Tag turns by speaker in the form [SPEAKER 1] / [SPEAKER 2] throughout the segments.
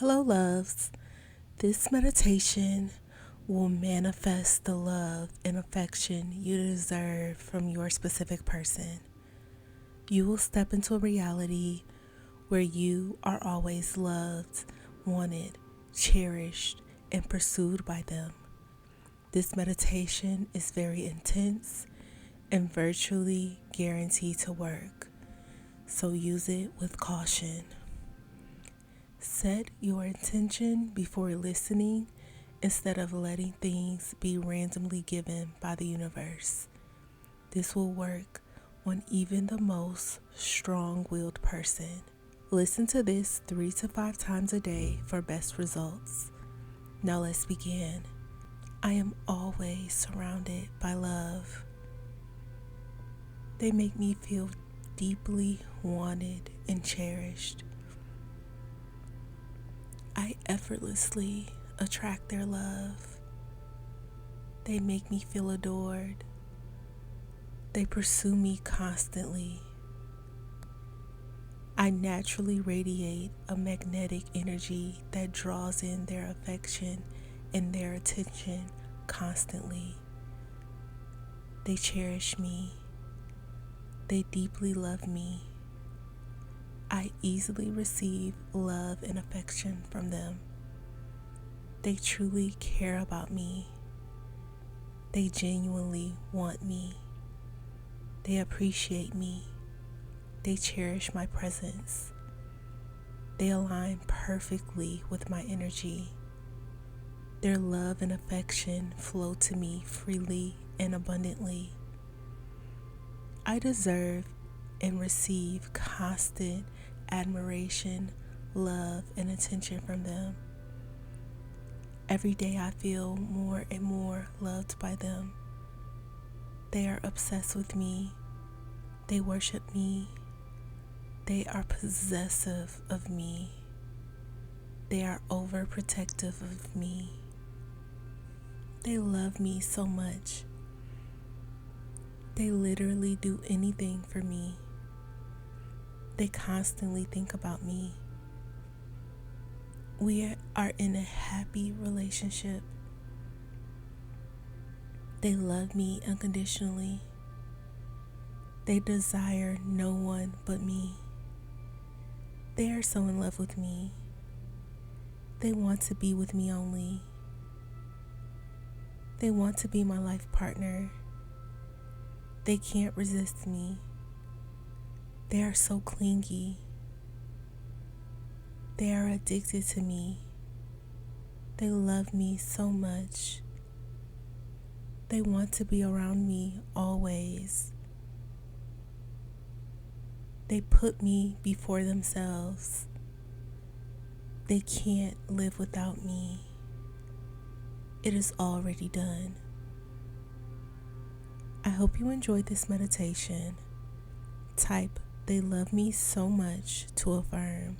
[SPEAKER 1] Hello, loves. This meditation will manifest the love and affection you deserve from your specific person. You will step into a reality where you are always loved, wanted, cherished, and pursued by them. This meditation is very intense and virtually guaranteed to work, so use it with caution. Set your intention before listening instead of letting things be randomly given by the universe. This will work on even the most strong-willed person. Listen to this 3 to 5 times a day for best results. Now let's begin. I am always surrounded by love. They make me feel deeply wanted and cherished. I effortlessly attract their love. They make me feel adored. They pursue me constantly. I naturally radiate a magnetic energy that draws in their affection and their attention constantly. They cherish me. They deeply love me. I easily receive love and affection from them. They truly care about me. They genuinely want me. They appreciate me. They cherish my presence. They align perfectly with my energy. Their love and affection flow to me freely and abundantly. I deserve and receive constant admiration, love, and attention from them. Every day I feel more and more loved by them. They are obsessed with me. They worship me. They are possessive of me. They are overprotective of me. They love me so much. They literally do anything for me. They constantly think about me. We are in a happy relationship. They love me unconditionally. They desire no one but me. They are so in love with me. They want to be with me only. They want to be my life partner. They can't resist me. They are so clingy. They are addicted to me. They love me so much. They want to be around me always. They put me before themselves. They can't live without me. It is already done. I hope you enjoyed this meditation. Type "they love me so much" to affirm.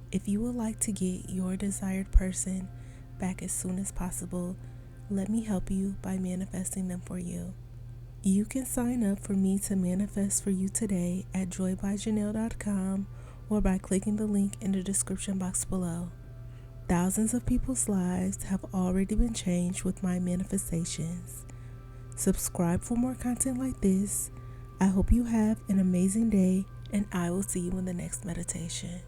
[SPEAKER 1] If you would like to get your desired person back as soon as possible, let me help you by manifesting them for you. You can sign up for me to manifest for you today at joybyjanell.com or by clicking the link in the description box below. Thousands of people's lives have already been changed with my manifestations. Subscribe for more content like this. I hope you have an amazing day, and I will see you in the next meditation.